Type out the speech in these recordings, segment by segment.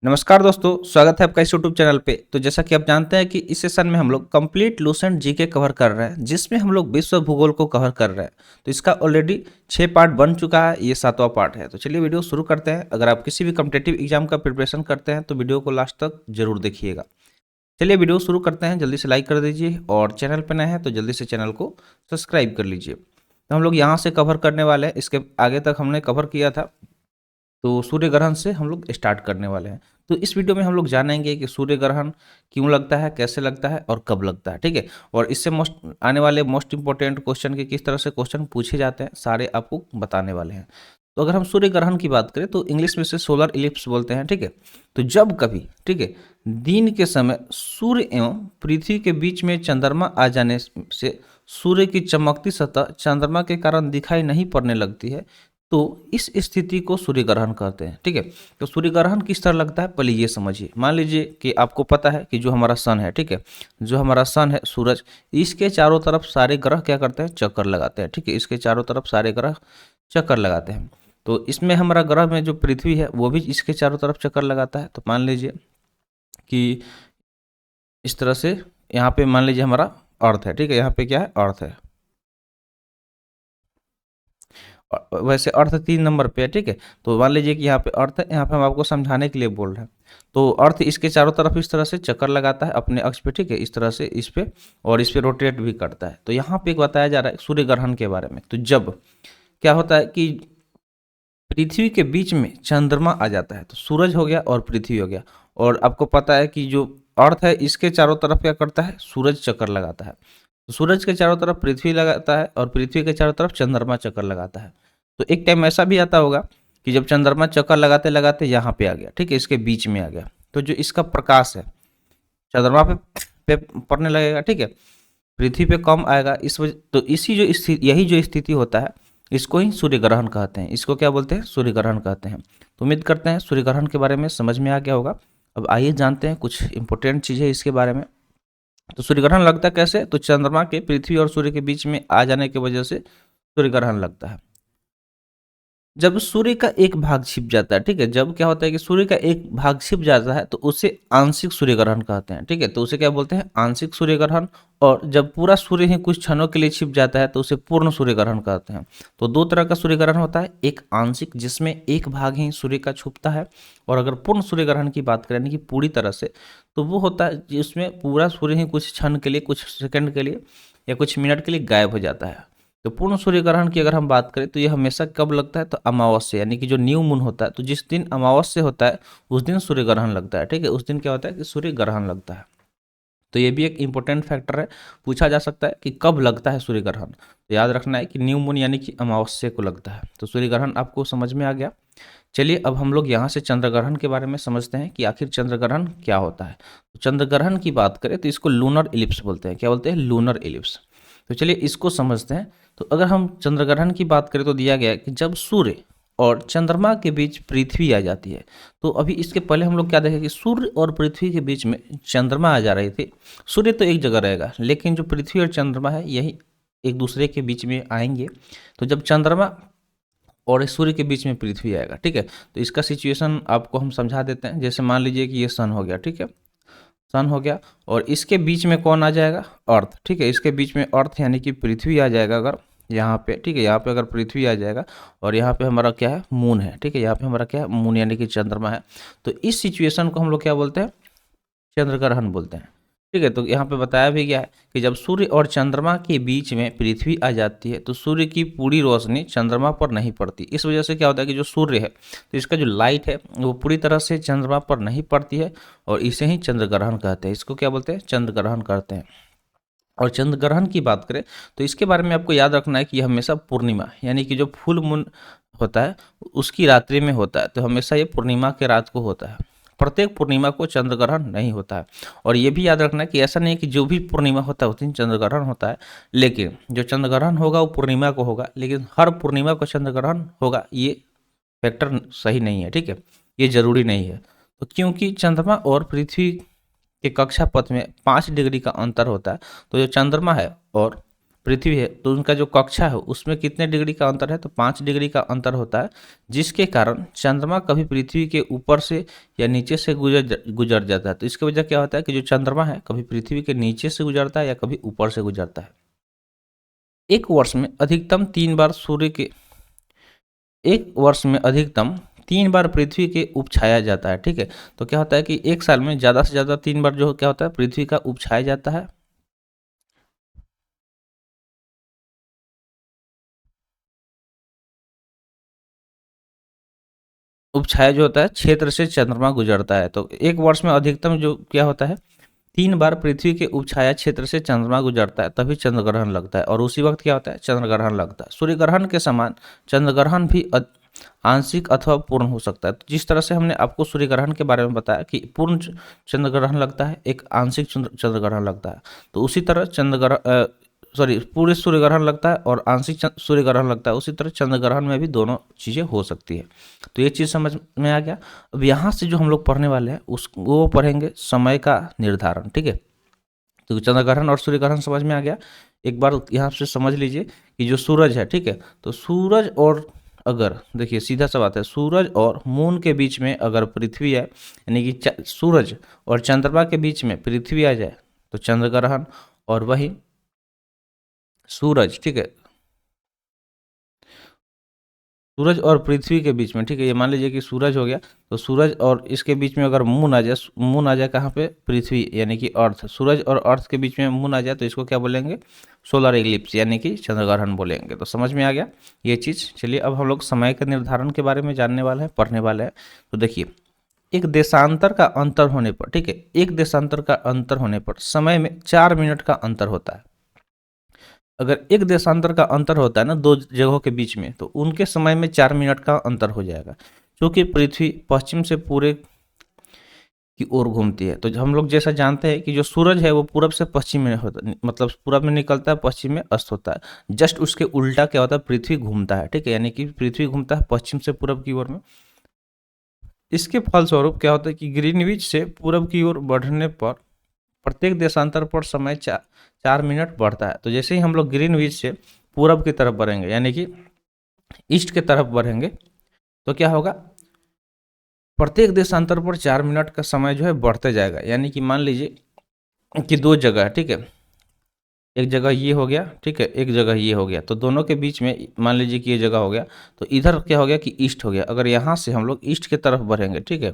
नमस्कार दोस्तों, स्वागत है आपका इस यूट्यूब चैनल पे। तो जैसा कि आप जानते हैं कि इस सेशन में हम लोग कंप्लीट लूसेंट जीके कवर कर रहे हैं, जिसमें हम लोग विश्व भूगोल को कवर कर रहे हैं। तो इसका ऑलरेडी 6 पार्ट बन चुका है, ये 7वां पार्ट है। तो चलिए वीडियो शुरू करते हैं। अगर आप किसी भी कॉम्पिटिटिव एग्जाम का प्रिपरेशन करते हैं तो वीडियो को लास्ट तक जरूर देखिएगा। चलिए वीडियो शुरू करते हैं। जल्दी से लाइक कर दीजिए और चैनल पर नए हैं तो जल्दी से चैनल को सब्सक्राइब कर लीजिए। तो हम लोग यहाँ से कवर करने वाले हैं, इसके आगे तक हमने कवर किया था। तो सूर्य ग्रहण से हम लोग स्टार्ट करने वाले हैं। तो इस वीडियो में हम लोग जानेंगे कि सूर्य ग्रहण क्यों लगता है, कैसे लगता है और कब लगता है, ठीक है। और इससे मोस्ट आने वाले मोस्ट इंपॉर्टेंट क्वेश्चन के किस तरह से क्वेश्चन पूछे जाते हैं, सारे आपको बताने वाले हैं। तो अगर हम सूर्य ग्रहण की बात करें तो इंग्लिश में से सोलर इलिप्स बोलते हैं, ठीक है। तो जब कभी, ठीक है, दिन के समय सूर्य एवं पृथ्वी के बीच में चंद्रमा आ जाने से सूर्य की चमकती सतह चंद्रमा के कारण दिखाई नहीं पड़ने लगती है, तो इस स्थिति को सूर्य ग्रहण कहते हैं, ठीक है। तो सूर्य ग्रहण किस तरह लगता है पहले ये समझिए। मान लीजिए कि आपको पता है कि जो हमारा सन है, ठीक है, जो हमारा सन है सूरज, इसके चारों तरफ सारे ग्रह क्या करते हैं, चक्कर लगाते हैं, ठीक है। इसके चारों तरफ सारे ग्रह चक्कर लगाते हैं। तो इसमें हमारा ग्रह में जो पृथ्वी है वो भी इसके चारों तरफ चक्कर लगाता है। तो मान लीजिए कि इस तरह से यहाँ पे मान लीजिए हमारा अर्थ है, ठीक है। यहाँ पे क्या है, अर्थ है। वैसे अर्थ 3 नंबर पे है, ठीक है। तो मान लीजिए कि यहाँ पे अर्थ है, यहाँ पे हम आपको समझाने के लिए बोल रहे हैं। तो अर्थ इसके चारों तरफ इस तरह से चक्कर लगाता है अपने अक्ष पे, ठीक है, इस तरह से इस पे, और इस पे रोटेट भी करता है। तो यहाँ पे एक बताया जा रहा है सूर्य ग्रहण के बारे में। तो जब क्या होता है कि पृथ्वी के बीच में चंद्रमा आ जाता है, तो सूरज हो गया और पृथ्वी हो गया, और आपको पता है कि जो अर्थ है इसके चारों तरफ क्या करता है, सूरज चक्कर लगाता है। तो सूरज के चारों तरफ पृथ्वी लगाता है और पृथ्वी के चारों तरफ चंद्रमा चक्कर लगाता है। तो एक टाइम ऐसा भी आता होगा कि जब चंद्रमा चक्कर लगाते लगाते यहाँ पे आ गया, ठीक है, इसके बीच में आ गया, तो जो इसका प्रकाश है चंद्रमा पे पड़ने लगेगा, ठीक है, पृथ्वी पे कम आएगा। इस वजह तो इसी जो स्थिति, यही जो स्थिति होता है, इसको ही सूर्य ग्रहण कहते हैं। इसको क्या बोलते हैं, सूर्य ग्रहण कहते हैं। तो उम्मीद करते हैं सूर्य ग्रहण के बारे में समझ में आ गया होगा। अब आइए जानते हैं कुछ इंपॉर्टेंट चीज़ें इसके बारे में। तो सूर्य ग्रहण लगता कैसे, तो चंद्रमा के पृथ्वी और सूर्य के बीच में आ जाने की वजह से सूर्य ग्रहण लगता है। जब सूर्य का एक भाग छिप जाता है, ठीक है, जब क्या होता है कि सूर्य का एक भाग छिप जाता है तो उसे आंशिक सूर्य ग्रहण कहते हैं, ठीक है। तो उसे क्या बोलते हैं, आंशिक सूर्य ग्रहण। और जब पूरा सूर्य ही कुछ क्षणों के लिए छिप जाता है तो उसे पूर्ण सूर्य ग्रहण कहते हैं। तो दो तरह का सूर्य ग्रहण होता है, एक आंशिक जिसमें एक भाग ही सूर्य का छुपता है, और अगर पूर्ण सूर्य ग्रहण की बात करें कि पूरी तरह से, तो वो होता है जिसमें पूरा सूर्य ही कुछ क्षण के लिए, कुछ सेकंड के लिए या कुछ मिनट के लिए गायब हो जाता है। तो पूर्ण सूर्य ग्रहण की अगर हम बात करें तो ये हमेशा कब लगता है, तो अमावस्या, यानी कि जो न्यू मून होता है, तो जिस दिन अमावस्या होता है उस दिन सूर्य ग्रहण लगता है, ठीक है। उस दिन क्या होता है कि सूर्य ग्रहण लगता है। तो ये भी एक इंपॉर्टेंट फैक्टर है, पूछा जा सकता है कि कब लगता है सूर्य ग्रहण। तो याद रखना है कि न्यू मून यानी कि अमावस्या को लगता है। तो सूर्य ग्रहण आपको समझ में आ गया। चलिए अब हम लोग यहाँ से चंद्र ग्रहण के बारे में समझते हैं कि आखिर चंद्र ग्रहण क्या होता है। तो चंद्र ग्रहण की बात करें तो इसको लूनर इलिप्स बोलते हैं। क्या बोलते हैं, लूनर इलिप्स। तो चलिए इसको समझते हैं। तो अगर हम चंद्र ग्रहण की बात करें तो दिया गया है कि जब सूर्य और चंद्रमा के बीच पृथ्वी आ जाती है। तो अभी इसके पहले हम लोग क्या देखें कि सूर्य और पृथ्वी के बीच में चंद्रमा आ जा रही थी। सूर्य तो एक जगह रहेगा, लेकिन जो पृथ्वी और चंद्रमा है यही एक दूसरे के बीच में आएंगे। तो जब चंद्रमा और सूर्य के बीच में पृथ्वी आएगा, ठीक है, तो इसका सिचुएशन आपको हम समझा देते हैं। जैसे मान लीजिए कि ये सन हो गया, ठीक है, सन हो गया, और इसके बीच में कौन आ जाएगा, अर्थ, ठीक है। इसके बीच में अर्थ यानी कि पृथ्वी आ जाएगा अगर यहाँ पे, ठीक है, यहाँ पे अगर पृथ्वी आ जाएगा, और यहाँ पे हमारा क्या है, मून है, ठीक है, यहाँ पे हमारा क्या है, मून यानी कि चंद्रमा है। तो इस सिचुएशन को हम लोग क्या बोलते हैं, चंद्र ग्रहण बोलते हैं, ठीक है। तो यहाँ पे बताया भी गया है कि जब सूर्य और चंद्रमा के बीच में पृथ्वी आ जाती है तो सूर्य की पूरी रोशनी चंद्रमा पर नहीं पड़ती। इस वजह से क्या होता है कि जो सूर्य है तो इसका जो लाइट है वो पूरी तरह से चंद्रमा पर नहीं पड़ती है, और इसे ही चंद्र ग्रहण कहते हैं। इसको क्या बोलते हैं, चंद्र ग्रहण कहते हैं। और चंद्र ग्रहण की बात करें तो इसके बारे में आपको याद रखना है कि यह हमेशा पूर्णिमा यानी कि जो फुल मून होता है उसकी रात्रि में होता है। तो हमेशा ये पूर्णिमा के रात को होता है। प्रत्येक पूर्णिमा को चंद्र ग्रहण नहीं होता है। और ये भी याद रखना है कि ऐसा नहीं है कि जो भी पूर्णिमा होता है उस दिन चंद्र ग्रहण होता है, लेकिन जो चंद्र ग्रहण होगा वो पूर्णिमा को होगा, लेकिन हर पूर्णिमा को चंद्र ग्रहण होगा ये फैक्टर सही नहीं है, ठीक है, ये जरूरी नहीं है। तो क्योंकि चंद्रमा और पृथ्वी के कक्षापथ में 5 डिग्री का अंतर होता है, तो जो चंद्रमा है और पृथ्वी है तो उनका जो कक्षा है उसमें कितने डिग्री का अंतर है, तो 5 डिग्री का अंतर होता है, जिसके कारण चंद्रमा कभी पृथ्वी के ऊपर से या नीचे से गुजर जाता है। तो इसकी वजह क्या होता है कि जो चंद्रमा है कभी पृथ्वी के नीचे से गुजरता है या कभी ऊपर से गुजरता है। एक वर्ष में अधिकतम 3 बार सूर्य के एक वर्ष में अधिकतम 3 बार पृथ्वी के उपछाया जाता है, ठीक है। तो क्या होता है कि एक साल में ज़्यादा से ज़्यादा 3 बार जो क्या होता है पृथ्वी का उपछाया जाता है। उपछाया जो होता है क्षेत्र से चंद्रमा गुजरता है। तो एक वर्ष में अधिकतम जो क्या होता है 3 बार पृथ्वी के उपछाया क्षेत्र से चंद्रमा गुजरता है, तभी चंद्र ग्रहण लगता है। और उसी वक्त क्या होता है चंद्र ग्रहण लगता है। सूर्य ग्रहण के समान चंद्र ग्रहण भी आंशिक अथवा पूर्ण हो सकता है। तो जिस तरह से हमने आपको सूर्य ग्रहण के बारे में बताया कि पूर्ण चंद्र ग्रहण लगता है, एक आंशिक चंद्र ग्रहण लगता है, तो उसी तरह पूरे सूर्य ग्रहण लगता है और आंशिक सूर्य ग्रहण लगता है, उसी तरह चंद्र ग्रहण में भी दोनों चीज़ें हो सकती है। तो ये चीज़ समझ में आ गया। अब यहाँ से जो हम लोग पढ़ने वाले हैं वो पढ़ेंगे समय का निर्धारण, ठीक है। तो चंद्र ग्रहण और सूर्य ग्रहण समझ में आ गया। एक बार यहाँ से समझ लीजिए कि जो सूरज है, ठीक है, तो सूरज और अगर देखिए सीधा सा बात है, सूरज और मून के बीच में अगर पृथ्वी है, यानी कि सूरज और चंद्रमा के बीच में पृथ्वी आ जाए तो चंद्र ग्रहण, और वही सूरज, ठीक है, सूरज और पृथ्वी के बीच में, ठीक है, ये मान लीजिए कि सूरज हो गया, तो सूरज और इसके बीच में अगर मून आ जाए कहाँ पे, पृथ्वी यानी कि अर्थ, सूरज और अर्थ के बीच में मून आ जाए तो इसको क्या बोलेंगे, सोलर इक्लिप्स यानी कि चंद्रग्रहण बोलेंगे। तो समझ में आ गया ये चीज़। चलिए अब हम लोग समय के निर्धारण के बारे में जानने वाले हैं, पढ़ने वाले हैं। तो देखिए एक देशांतर का अंतर होने पर, ठीक है, एक देशांतर का अंतर होने पर समय में 4 मिनट का अंतर होता है। अगर एक देशांतर का अंतर होता है ना दो जगहों के बीच में, तो उनके समय में 4 मिनट का अंतर हो जाएगा, क्योंकि पृथ्वी पश्चिम से पूरे की ओर घूमती है। तो हम लोग जैसा जानते हैं कि जो सूरज है वो पूरब से पश्चिम में होता, मतलब पूरब में निकलता है, पश्चिम में अस्त होता है। जस्ट उसके उल्टा क्या होता है, पृथ्वी घूमता है, ठीक है, यानी कि पृथ्वी घूमता है पश्चिम से पूरब की ओर में। इसके फलस्वरूप क्या होता है कि ग्रीनविच से पूरब की ओर बढ़ने पर प्रत्येक देशांतर पर समय 4 मिनट बढ़ता है। तो जैसे ही हम लोग ग्रीनविच से पूरब की तरफ बढ़ेंगे, यानी कि ईस्ट की तरफ बढ़ेंगे, तो क्या होगा, प्रत्येक देशांतर पर 4 मिनट का समय जो है बढ़ते जाएगा। यानी कि मान लीजिए कि दो जगह है, ठीक है, एक जगह ये हो गया, ठीक है, एक जगह ये हो गया, तो दोनों के बीच में मान लीजिए कि ये जगह हो गया, तो इधर क्या हो गया कि ईस्ट हो गया। अगर यहाँ से हम लोग ईस्ट की तरफ बढ़ेंगे, ठीक है,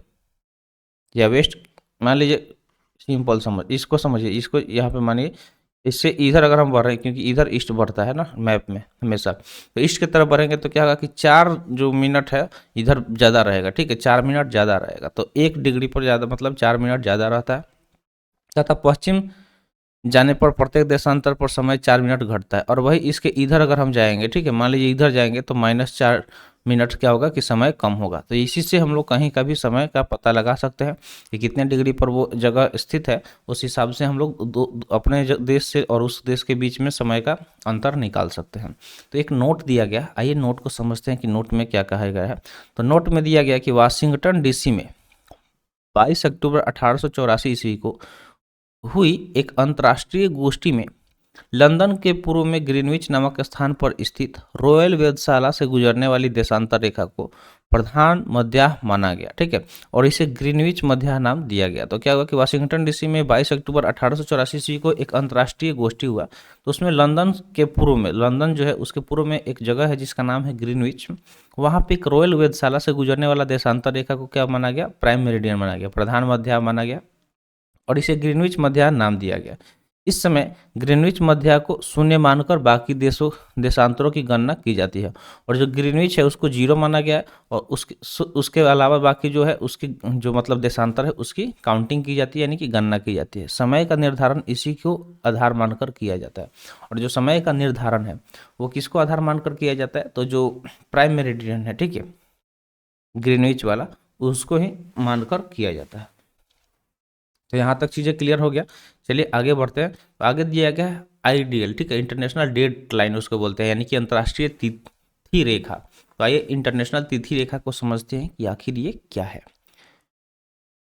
या वेस्ट, मान लीजिए, सिंपल इसको समझिए, इसको यहाँ पे मानिए, इससे इधर अगर हम बढ़ रहे हैं, क्योंकि इधर ईस्ट बढ़ता है ना मैप में हमेशा, तो ईस्ट की तरफ बढ़ेंगे तो क्या होगा कि 4 जो मिनट है इधर ज़्यादा रहेगा, ठीक है, 4 मिनट ज़्यादा रहेगा। तो 1 डिग्री पर ज़्यादा मतलब 4 मिनट ज़्यादा रहता है, तथा पश्चिम जाने पर प्रत्येक देशांतर पर समय 4 मिनट घटता है। और वही इसके इधर अगर हम जाएंगे, ठीक है, मान लीजिए इधर जाएंगे तो -4 मिनट क्या होगा कि समय कम होगा। तो इसी से हम लोग कहीं का भी समय का पता लगा सकते हैं कि कितने डिग्री पर वो जगह स्थित है, उस हिसाब से हम लोग अपने देश से और उस देश के बीच में समय का अंतर निकाल सकते हैं। तो एक नोट दिया गया, आइए नोट को समझते हैं कि नोट में क्या कहा गया है। तो नोट में दिया गया कि वाशिंगटन डीसी में 22 अक्टूबर 1884 ईस्वी को हुई एक अंतर्राष्ट्रीय गोष्ठी में लंदन के पूर्व में ग्रीनविच नामक स्थान पर स्थित रॉयल वेधशाला से गुजरने वाली देशांतर रेखा को प्रधान मध्याह माना गया, ठीक है, और इसे ग्रीनविच मध्याह नाम दिया गया। तो क्या हुआ कि वाशिंगटन डीसी में 22 अक्टूबर 1884 ईस्वी को एक अंतर्राष्ट्रीय गोष्ठी हुआ, तो उसमें लंदन के पूर्व में, लंदन जो है उसके पूर्व में एक जगह है जिसका नाम है ग्रीनविच, वहाँ पे एक रॉयल वेधशाला से गुजरने वाला देशांतर रेखा को क्या माना गया, प्राइम मेरिडियन माना गया, प्रधान मध्याह माना गया, और इसे ग्रीनविच मध्याह नाम दिया गया। इस समय ग्रीनविच मध्याह को शून्य मानकर बाकी देशांतरों की गणना की जाती है, और जो ग्रीनविच है उसको 0 माना गया है, और उसके अलावा बाकी जो है उसकी जो मतलब देशांतर है उसकी काउंटिंग की जाती है, यानी कि गणना की जाती है। समय का निर्धारण इसी को आधार मानकर किया जाता है। और जो समय का निर्धारण है वो किसको आधार मानकर किया जाता है, तो जो प्राइम मेरिडियन है, ठीक है, ग्रीनविच वाला, उसको ही मानकर किया जाता है। तो यहाँ तक चीज़ें क्लियर हो गया। चलिए आगे बढ़ते हैं। तो आगे दिया गया है आईडीएल, ठीक है, इंटरनेशनल डेट लाइन उसको बोलते हैं, यानी कि अंतर्राष्ट्रीय तिथि रेखा। तो आइए इंटरनेशनल तिथि रेखा को समझते हैं कि आखिर ये क्या है।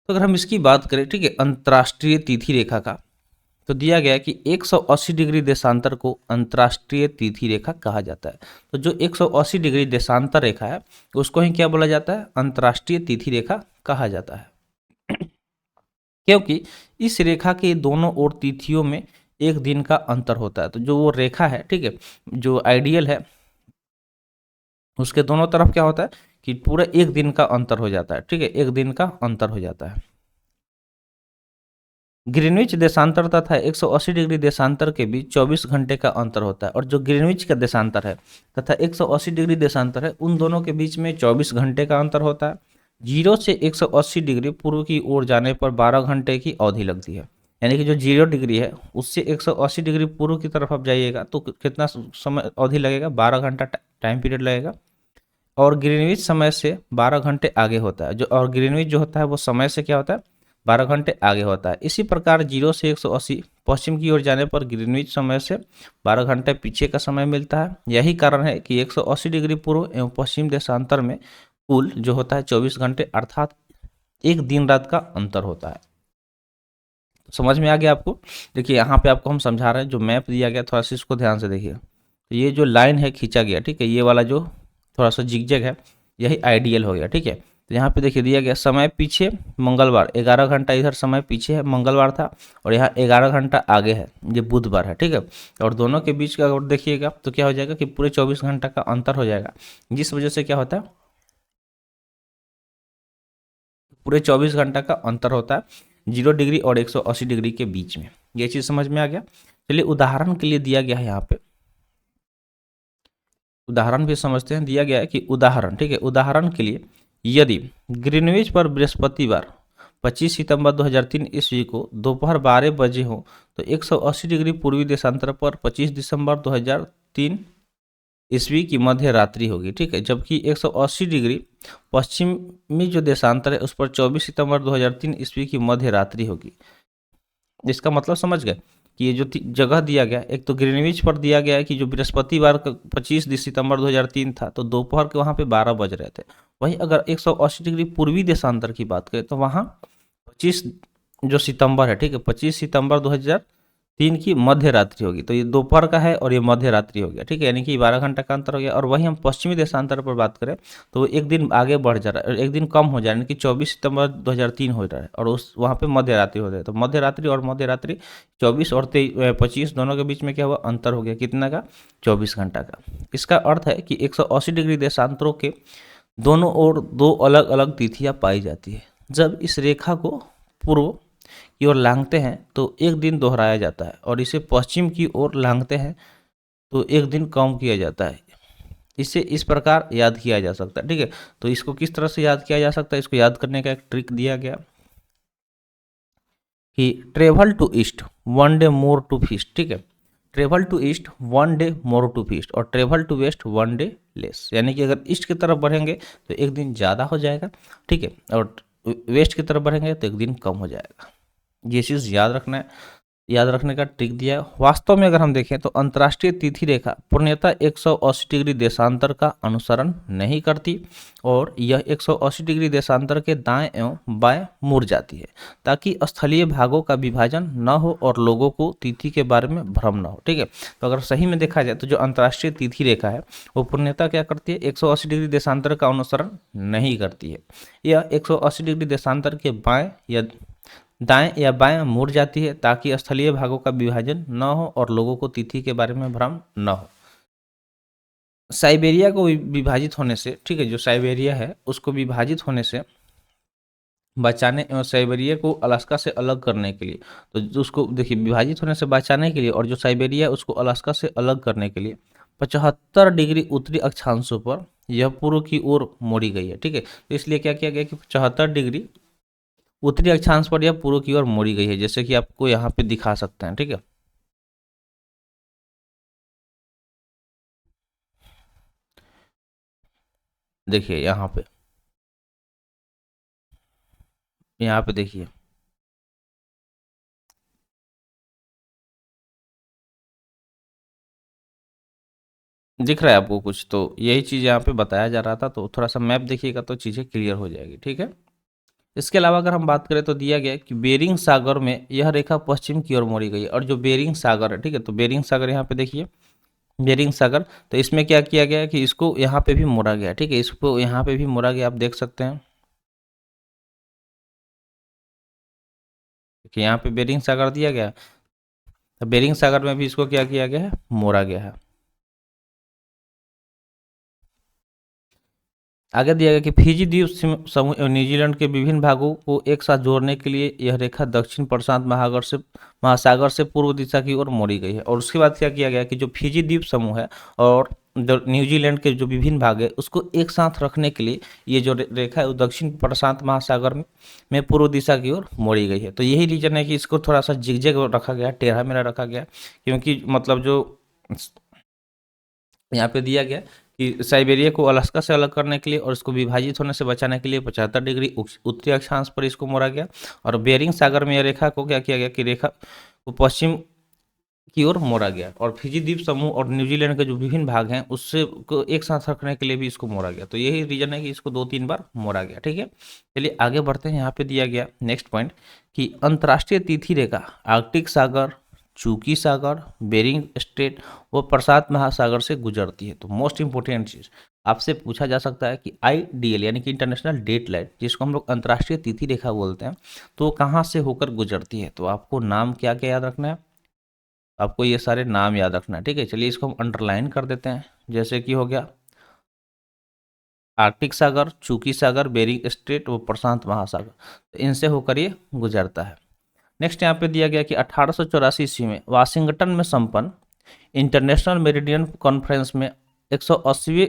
तो अगर हम इसकी बात करें, ठीक है, अंतर्राष्ट्रीय तिथि रेखा का, तो दिया गया है कि 180 डिग्री देशांतर को अंतर्राष्ट्रीय तिथि रेखा कहा जाता है। तो जो 180 डिग्री देशांतर रेखा है उसको ही क्या बोला जाता है, अंतर्राष्ट्रीय तिथि रेखा कहा जाता है। क्योंकि इस रेखा के दोनों ओर तिथियों में एक दिन का अंतर होता है। तो जो वो रेखा है, ठीक है, जो आइडियल है उसके दोनों तरफ क्या होता है कि पूरा एक दिन का अंतर हो जाता है, ठीक है, एक दिन का अंतर हो जाता है। ग्रीनविच देशांतर तथा 180 डिग्री देशांतर के बीच 24 घंटे का अंतर होता है, और जो ग्रीनविच का देशांतर है तथा 180 डिग्री देशांतर है उन दोनों के बीच में 24 घंटे का अंतर होता है। 0 से 180 डिग्री पूर्व की ओर जाने पर 12 घंटे की अवधि लगती है। यानी कि जो 0 डिग्री है उससे 180 डिग्री पूर्व की तरफ आप जाइएगा तो कितना समय अवधि लगेगा, 12 घंटा टाइम पीरियड लगेगा। और ग्रीनविच समय से 12 घंटे आगे होता है, जो और ग्रीनविच जो होता है वो समय से क्या होता है, 12 घंटे आगे होता है। इसी प्रकार 0 से 180 पश्चिम की ओर जाने पर ग्रीनविच समय से 12 घंटे पीछे का समय मिलता है। यही कारण है कि 180 डिग्री पूर्व एवं पश्चिम देशांतर में कुल जो होता है 24 घंटे अर्थात एक दिन रात का अंतर होता है। समझ में आ गया आपको? देखिए यहाँ पे आपको हम समझा रहे हैं, जो मैप दिया गया थोड़ा सा इसको ध्यान से देखिए। तो ये जो लाइन है खींचा गया, ठीक है, ये वाला जो थोड़ा सा जिगजैग है यही आइडियल हो गया, ठीक है। तो यहाँ पे देखिए दिया गया समय पीछे मंगलवार 11 घंटा इधर समय पीछे है, मंगलवार था, और यहाँ 11 घंटा आगे है, ये बुधवार है, ठीक है। और दोनों के बीच का अगर देखिएगा तो क्या हो जाएगा कि पूरे 24 घंटा का अंतर हो जाएगा, जिस वजह से क्या होता है, पूरे 24 घंटा का अंतर होता है 0 डिग्री और 180 डिग्री के बीच में। ये चीज़ समझ में आ गया? चलिए उदाहरण के लिए दिया गया है यहाँ पे, उदाहरण भी समझते हैं। दिया गया है कि उदाहरण, ठीक है, उदाहरण के लिए यदि ग्रीनविच पर बृहस्पतिवार 25 सितंबर 2003 ईस्वी को दोपहर 12 बजे हो तो 180 डिग्री पूर्वी देशांतर पर 25 दिसंबर 2003 ईस्वी की मध्य रात्रि होगी, ठीक है। जबकि 180 डिग्री पश्चिमी जो देशांतर है उस पर 24 सितंबर 2003 ईस्वी की मध्य रात्रि होगी। इसका मतलब समझ गए कि ये जो जगह दिया गया, एक तो ग्रीनविच पर दिया गया है कि जो बृहस्पतिवार का 25 सितंबर 2003 था तो दोपहर के वहाँ पे 12 बज रहे थे। वहीं अगर 180 डिग्री पूर्वी देशांतर की बात करें तो वहाँ 25 जो सितंबर है, ठीक है, 25 सितंबर 2003 की मध्य रात्रि होगी। तो ये दोपहर का है और ये मध्य रात्रि हो गया, ठीक है, यानी कि 12 घंटा का अंतर हो गया। और वहीं हम पश्चिमी देशांतर पर बात करें तो एक दिन आगे बढ़ जा रहा है और एक दिन कम हो जा रहा है, यानी कि 24 सितंबर 2003 हो रहा है और उस वहाँ पे मध्य रात्रि हो रहा है। तो मध्य रात्रि और मध्य रात्रि 24 और 25 दोनों के बीच में क्या हुआ, अंतर हो गया, कितना का, 24 घंटा का। इसका अर्थ है कि 180 डिग्री देशांतरों के दोनों ओर दो अलग अलग तिथियां पाई जाती है। जब इस रेखा को पूर्व की ओर लांघते हैं तो एक दिन दोहराया जाता है, और इसे पश्चिम की ओर लांघते हैं तो एक दिन कम किया जाता है। इसे इस प्रकार याद किया जा सकता है, ठीक है। तो इसको किस तरह से याद किया जा सकता है, इसको याद करने का एक ट्रिक दिया गया कि travel to east 1 day more to feast, ठीक है। Travel to east 1 day more to feast और travel to west 1 day less, यानी कि अगर ईस्ट की तरफ बढ़ेंगे तो एक दिन ज़्यादा हो जाएगा, ठीक है, और वेस्ट की तरफ बढ़ेंगे तो एक दिन कम हो जाएगा। ये चीज़ याद रखना है, याद रखने का ट्रिक दिया है। वास्तव में अगर हम देखें तो अंतर्राष्ट्रीय तिथि रेखा पूर्णतः 180 डिग्री देशांतर का अनुसरण नहीं करती, और यह 180 डिग्री देशांतर के दाएं एवं बाएं मुड़ जाती है ताकि स्थलीय भागों का विभाजन न हो और लोगों को तिथि के बारे में भ्रम न हो, ठीक है। तो अगर सही में देखा जाए तो जो अंतर्राष्ट्रीय तिथि रेखा है वो पूर्णतः क्या करती है, 180 डिग्री देशांतर का अनुसरण नहीं करती है। यह 180 डिग्री देशांतर के बाएं या दाएं या बाएं मुड़ जाती है ताकि स्थलीय भागों का विभाजन न हो और लोगों को तिथि के बारे में भ्रम न हो। साइबेरिया को विभाजित होने से, ठीक है, जो साइबेरिया है उसको विभाजित होने से बचाने एवं साइबेरिया को अलास्का से अलग करने के लिए, तो जो उसको देखिए विभाजित होने से बचाने के लिए और जो साइबेरिया उसको अलास्का से अलग करने के लिए 75 डिग्री उत्तरी अक्षांशों पर यह पूर्व की ओर मोड़ी गई है, ठीक है। तो इसलिए क्या किया गया कि 75 डिग्री उत्तरी अक्षांश पर यह पूर्व की ओर मोड़ी गई है, जैसे कि आपको यहाँ पे दिखा सकते हैं, ठीक है। देखिए यहाँ पे देखिए, दिख रहा है आपको कुछ, तो यही चीज़ यहाँ पे बताया जा रहा था। तो थोड़ा सा मैप देखिएगा तो चीज़ें क्लियर हो जाएगी, ठीक है। इसके अलावा अगर हम बात करें तो दिया गया है कि बेरिंग सागर में यह रेखा पश्चिम की ओर मोड़ी गई है, और जो बेरिंग सागर है, ठीक है, तो बेरिंग सागर यहाँ पे देखिए, बेरिंग सागर, तो इसमें क्या किया गया है कि इसको यहाँ पे भी मोड़ा गया है, ठीक है, इसको यहाँ पे भी मोड़ा गया, आप देख सकते हैं कि यहाँ पे बेरिंग सागर दिया गया है, तो बेरिंग सागर में भी इसको क्या किया गया है, मोड़ा गया है। आगे दिया गया कि फिजी द्वीप समूह एवं न्यूजीलैंड के विभिन्न भागों को एक साथ जोड़ने के लिए यह रेखा दक्षिण प्रशांत महासागर से पूर्व दिशा की ओर मोड़ी गई है। और उसके बाद क्या किया गया कि जो फिजी द्वीप समूह है और जो न्यूजीलैंड के जो विभिन्न भाग है उसको एक साथ रखने के लिए ये जो रेखा है वो दक्षिण प्रशांत महासागर में पूर्व दिशा की ओर मोड़ी गई है। तो यही रीजन है कि इसको थोड़ा सा जिगजैग रखा गया, टेढ़ा मेढ़ा रखा गया, क्योंकि मतलब जो यहाँ पे दिया गया कि साइबेरिया को अलास्का से अलग करने के लिए और इसको विभाजित होने से बचाने के लिए 75 डिग्री उत्तरी अक्षांश पर इसको मोड़ा गया। और बेरिंग सागर में यह रेखा को क्या किया गया कि रेखा को पश्चिम की ओर मोड़ा गया, और फिजी द्वीप समूह और न्यूजीलैंड के जो विभिन्न भाग हैं उससे को एक साथ रखने के लिए भी इसको मोड़ा गया। तो यही रीजन है कि इसको 2-3 बार मोड़ा गया, ठीक है। चलिए आगे बढ़ते हैं। यहाँ पे दिया गया नेक्स्ट पॉइंट कि अंतर्राष्ट्रीय तिथि रेखा आर्कटिक सागर, चूकी सागर, बेरिंग स्ट्रेट व प्रशांत महासागर से गुजरती है। तो मोस्ट इंपोर्टेंट चीज़ आपसे पूछा जा सकता है कि IDL यानी कि इंटरनेशनल डेट लाइन, जिसको हम लोग अंतर्राष्ट्रीय तिथि रेखा बोलते हैं, तो कहाँ से होकर गुजरती है। तो आपको नाम क्या क्या याद रखना है, आपको ये सारे नाम याद रखना है, ठीक है। चलिए इसको हम अंडरलाइन कर देते हैं, जैसे कि हो गया आर्कटिक सागर, चूकी सागर, बेरिंग स्ट्रेट व प्रशांत महासागर, तो इनसे होकर ये गुजरता है। नेक्स्ट यहाँ पे दिया गया कि 1884 ईस्वी में वाशिंगटन में संपन्न इंटरनेशनल मेरिडियन कॉन्फ्रेंस में 180वें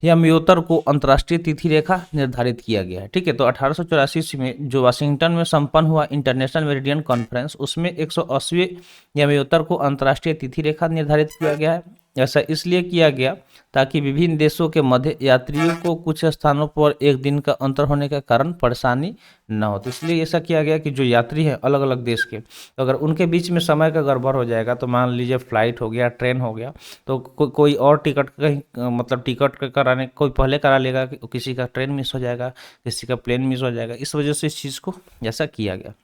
यमयोतर को अंतर्राष्ट्रीय तिथि रेखा निर्धारित किया गया है, ठीक है। तो 1884 ईस्वी में जो वाशिंगटन में संपन्न हुआ इंटरनेशनल मेरिडियन कॉन्फ्रेंस, उसमें 180वें यमयोतर को अंतर्राष्ट्रीय तिथि रेखा निर्धारित किया गया है। ऐसा इसलिए किया गया ताकि विभिन्न देशों के मध्य यात्रियों को कुछ स्थानों पर एक दिन का अंतर होने के कारण परेशानी न हो। तो इसलिए ऐसा किया गया कि जो यात्री हैं अलग अलग देश के, तो अगर उनके बीच में समय का गड़बड़ हो जाएगा, तो मान लीजिए फ्लाइट हो गया, ट्रेन हो गया, तो कोई और टिकट कहीं मतलब टिकट कराने कोई पहले करा लेगा, किसी का ट्रेन मिस हो जाएगा, किसी का प्लेन मिस हो जाएगा। इस वजह से इस चीज़ को ऐसा किया गया।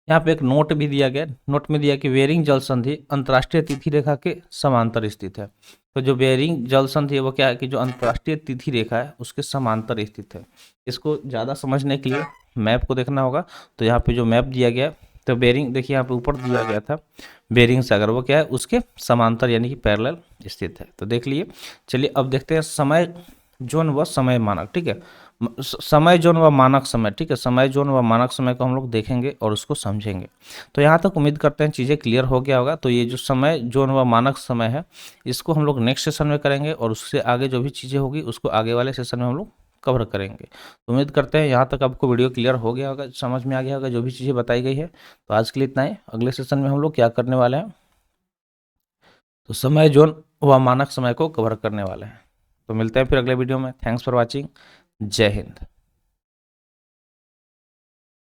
यहाँ पे एक नोट भी दिया गया, नोट में दिया कि बेरिंग जल संधि अंतर्राष्ट्रीय तिथि रेखा के समांतर स्थित है। तो जो बेरिंग जल संधि है वो क्या है कि जो अंतर्राष्ट्रीय तिथि रेखा है उसके समांतर स्थित है। इसको ज़्यादा समझने के लिए मैप को देखना होगा। तो यहाँ पे जो मैप दिया गया, तो बेरिंग देखिए यहाँ पे ऊपर दिया गया था बेरिंग सागर, वो क्या है उसके समांतर यानी कि पैरेलल स्थित है। तो देख लिए। चलिए अब देखते हैं समय जोन व समय मानक, ठीक है। समय जोन व मानक समय, ठीक है, समय जोन व मानक समय को हम लोग देखेंगे और उसको समझेंगे। तो यहाँ तक उम्मीद करते हैं चीज़ें क्लियर हो गया होगा। तो ये जो समय जोन व मानक समय है इसको हम लोग नेक्स्ट सेशन में करेंगे, और उससे आगे जो भी चीज़ें होगी उसको आगे वाले सेशन में हम लोग कवर करेंगे। तो उम्मीद करते हैं यहाँ तक आपको वीडियो क्लियर हो गया होगा, समझ में आ गया होगा जो भी चीज़ें बताई गई है। तो आज के लिए इतना ही। अगले सेशन में हम लोग क्या करने वाले हैं, तो समय जोन व मानक समय को कवर करने वाले हैं। तो मिलते हैं फिर अगले वीडियो में। Thanks for watching. जय हिंद।